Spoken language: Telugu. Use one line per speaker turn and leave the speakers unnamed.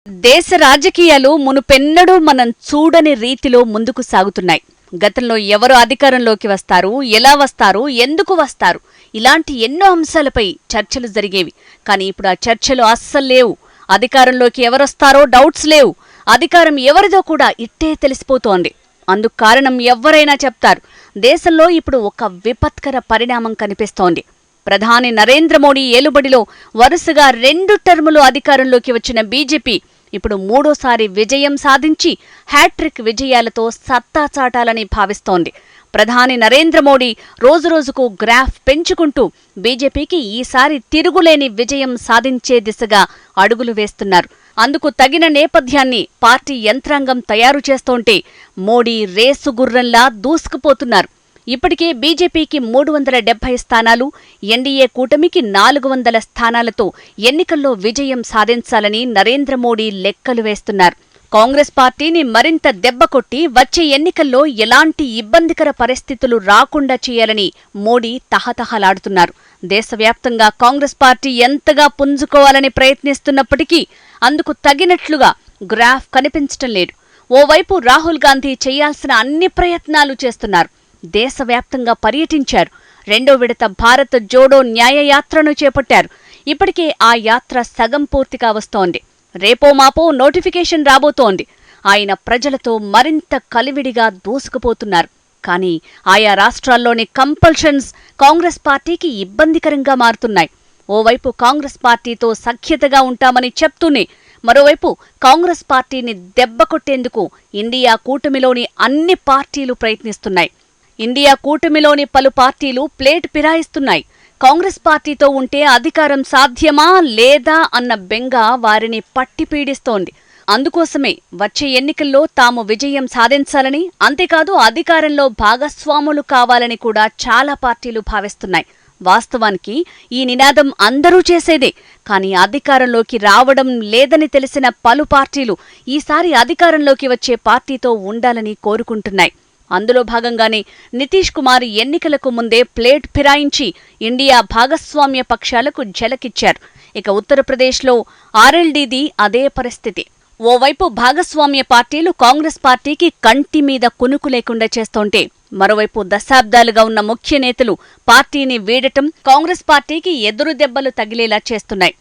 దేశ రాజకీయాలు మునుపెన్నడూ మనం చూడని రీతిలో ముందుకు సాగుతున్నాయి. గతంలో ఎవరు అధికారంలోకి వస్తారు, ఎలా వస్తారు, ఎందుకు వస్తారు, ఇలాంటి ఎన్నో అంశాలపై చర్చలు జరిగేవి. కానీ ఇప్పుడు ఆ చర్చలు అస్సలు లేవు. అధికారంలోకి ఎవరొస్తారో డౌట్స్ లేవు. అధికారం ఎవరిదో కూడా ఇట్టే తెలిసిపోతోంది. అందుకు కారణం ఎవ్వరైనా చెప్తారు. దేశంలో ఇప్పుడు ఒక విపత్కర పరిణామం కనిపిస్తోంది. ప్రధాని నరేంద్ర మోడీ ఏలుబడిలో వరుసగా 2 టర్ములు అధికారంలోకి వచ్చిన బీజేపీ ఇప్పుడు మూడోసారి విజయం సాధించి హ్యాట్రిక్ విజయాలతో సత్తా చాటాలని భావిస్తోంది. ప్రధాని నరేంద్ర మోడీ రోజురోజుకు గ్రాఫ్ పెంచుకుంటూ బీజేపీకి ఈసారి తిరుగులేని విజయం సాధించే దిశగా అడుగులు వేస్తున్నారు. అందుకు తగిన నేపథ్యాన్ని పార్టీ యంత్రాంగం తయారు చేస్తోంటే మోడీ రేసుగుర్రంలా దూసుకుపోతున్నారు. ఇప్పటికే బీజేపీకి 370 స్థానాలు, ఎన్డీఏ కూటమికి 400 స్థానాలతో ఎన్నికల్లో విజయం సాధించాలని నరేంద్ర మోడీ లెక్కలు వేస్తున్నారు. కాంగ్రెస్ పార్టీని మరింత దెబ్బకొట్టి వచ్చే ఎన్నికల్లో ఎలాంటి ఇబ్బందికర పరిస్థితులు రాకుండా చేయాలని మోడీ తహతహలాడుతున్నారు. దేశవ్యాప్తంగా కాంగ్రెస్ పార్టీ ఎంతగా పుంజుకోవాలని ప్రయత్నిస్తున్నప్పటికీ అందుకు తగినట్లుగా గ్రాఫ్ కనిపించటం లేదు. ఓవైపు రాహుల్ గాంధీ చేయాల్సిన అన్ని ప్రయత్నాలు చేస్తున్నారు. దేశవ్యాప్తంగా పర్యటించారు. 2వ విడత భారత్ జోడో న్యాయయాత్రను చేపట్టారు. ఇప్పటికే ఆ యాత్ర సగం పూర్తిగా వస్తోంది. రేపో మాపో నోటిఫికేషన్ రాబోతోంది. ఆయన ప్రజలతో మరింత కలివిడిగా దూసుకుపోతున్నారు. కానీ ఆయా రాష్ట్రాల్లోని కంపల్షన్స్ కాంగ్రెస్ పార్టీకి ఇబ్బందికరంగా మారుతున్నాయి. ఓవైపు కాంగ్రెస్ పార్టీతో సఖ్యతగా ఉంటామని చెప్తూనే మరోవైపు కాంగ్రెస్ పార్టీని దెబ్బకొట్టేందుకు ఇండియా కూటమిలోని అన్ని పార్టీలు ప్రయత్నిస్తున్నాయి. ఇండియా కూటమిలోని పలు పార్టీలు ప్లేట్ ఫిరాయిస్తున్నాయి. కాంగ్రెస్ పార్టీతో ఉంటే అధికారం సాధ్యమా లేదా అన్న బెంగ వారిని పట్టి పీడిస్తోంది. అందుకోసమే వచ్చే ఎన్నికల్లో తాము విజయం సాధించాలని, అంతేకాదు అధికారంలో భాగస్వాములు కావాలని కూడా చాలా పార్టీలు భావిస్తున్నాయి. వాస్తవానికి ఈ నినాదం అందరూ చేసేదే. కానీ అధికారంలోకి రావడం లేదని తెలిసిన పలు పార్టీలు ఈసారి అధికారంలోకి వచ్చే పార్టీతో ఉండాలని కోరుకుంటున్నాయి. అందులో భాగంగానే నితీష్ కుమార్ ఎన్నికలకు ముందే ప్లేట్ ఫిరాయించి ఇండియా భాగస్వామ్య పక్షాలకు ఝలకిచ్చారు. ఇక ఉత్తరప్రదేశ్లో ఆర్ఎల్డీది అదే పరిస్థితి. ఓవైపు భాగస్వామ్య పార్టీలు కాంగ్రెస్ పార్టీకి కంటి మీద కునుకు లేకుండా చేస్తోంటే మరోవైపు దశాబ్దాలుగా ఉన్న ముఖ్య నేతలు పార్టీని వీడటం కాంగ్రెస్ పార్టీకి ఎదురు దెబ్బలు తగిలేలా చేస్తున్నాయి.